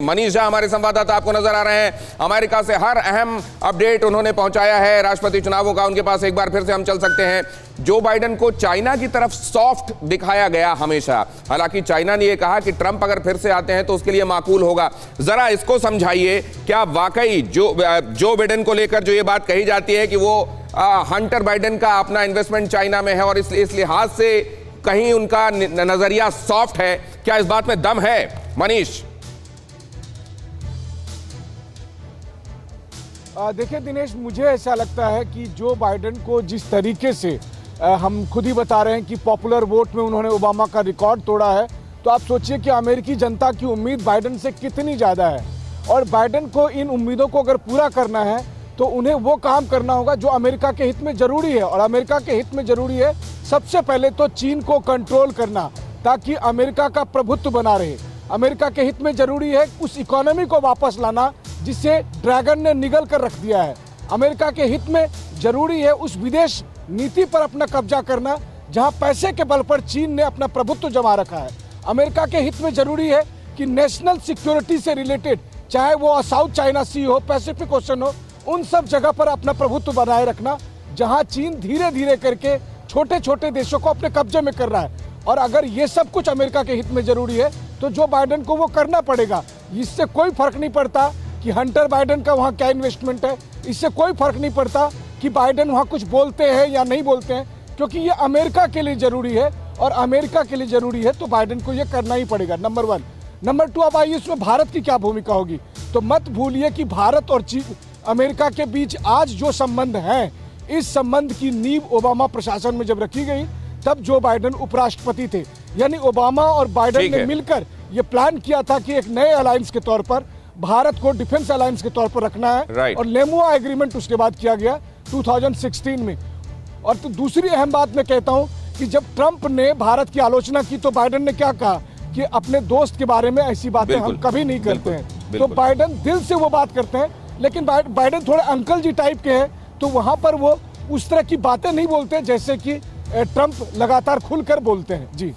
मनीष झा हमारे संवाददाता आपको नजर आ रहे हैं। अमेरिका से हर अहम अपडेट उन्होंने पहुंचाया है राष्ट्रपति चुनावों का। उनके पास एक बार फिर से हम चल सकते हैं। जो बाइडेन को चाइना की तरफ सॉफ्ट दिखाया गया हमेशा, हालांकि चाइना ने यह कहा कि ट्रंप अगर फिर से आते हैं तो उसके लिए माकूल होगा। जरा इसको समझाइए, क्या वाकई जो बाइडेन को लेकर जो ये बात कही जाती है कि वो हंटर बाइडेन का अपना इन्वेस्टमेंट चाइना में है और इस लिहाज से कहीं उनका नजरिया सॉफ्ट है, क्या इस बात में दम है मनीष? देखिए दिनेश, मुझे ऐसा लगता है कि जो बाइडेन को जिस तरीके से हम खुद ही बता रहे हैं कि पॉपुलर वोट में उन्होंने ओबामा का रिकॉर्ड तोड़ा है, तो आप सोचिए कि अमेरिकी जनता की उम्मीद बाइडेन से कितनी ज़्यादा है। और बाइडेन को इन उम्मीदों को अगर पूरा करना है तो उन्हें वो काम करना होगा जो अमेरिका के हित में ज़रूरी है। और अमेरिका के हित में ज़रूरी है सबसे पहले तो चीन को कंट्रोल करना, ताकि अमेरिका का प्रभुत्व बना रहे। अमेरिका के हित में ज़रूरी है उस इकोनॉमी को वापस लाना जिसे ड्रैगन ने निगल कर रख दिया है। अमेरिका के हित में जरूरी है उस विदेश नीति पर अपना कब्जा करना जहां पैसे के बल पर चीन ने अपना प्रभुत्व जमा रखा है। अमेरिका के हित में जरूरी है कि नेशनल सिक्योरिटी से रिलेटेड, चाहे वो साउथ चाइना सी हो, पैसिफिक ओशन हो, उन सब जगह पर अपना प्रभुत्व बनाए रखना जहां चीन धीरे धीरे करके छोटे छोटे देशों को अपने कब्जे में कर रहा है। और अगर ये सब कुछ अमेरिका के हित में जरूरी है तो जो बाइडेन को वो करना पड़ेगा। इससे कोई फर्क नहीं पड़ता कि हंटर बाइडेन का वहाँ क्या इन्वेस्टमेंट है, इससे कोई फर्क नहीं पड़ता कि बाइडेन वहाँ कुछ बोलते हैं या नहीं बोलते हैं, क्योंकि ये अमेरिका के लिए जरूरी है। और अमेरिका के लिए जरूरी है तो बाइडेन को ये करना ही पड़ेगा, नंबर 1। नंबर 2, अब आइए इसमें भारत की क्या भूमिका होगी। तो मत भूलिए कि भारत और अमेरिका के बीच आज जो संबंध हैं, इस संबंध की नींव ओबामा प्रशासन में जब रखी गई तब जो बाइडेन उपराष्ट्रपति थे, यानी ओबामा और बाइडेन ने मिलकर ये प्लान किया था कि एक नए अलायंस के तौर पर भारत को डिफेंस अलायंस के तौर पर रखना है। और लेमुआ एग्रीमेंट उसके बाद किया गया 2016 में। और तो दूसरी अहम बात मैं कहता हूं कि जब ट्रंप ने भारत की आलोचना की तो बाइडेन ने क्या कहा कि अपने दोस्त के बारे में ऐसी बातें हम कभी नहीं करते हैं। तो बाइडेन दिल से वो बात करते हैं, लेकिन बाइडेन थोड़े अंकल जी टाइप के हैं, तो वहां पर वो उस तरह की बातें नहीं बोलते जैसे कि ट्रंप लगातार खुलकर बोलते हैं। जी।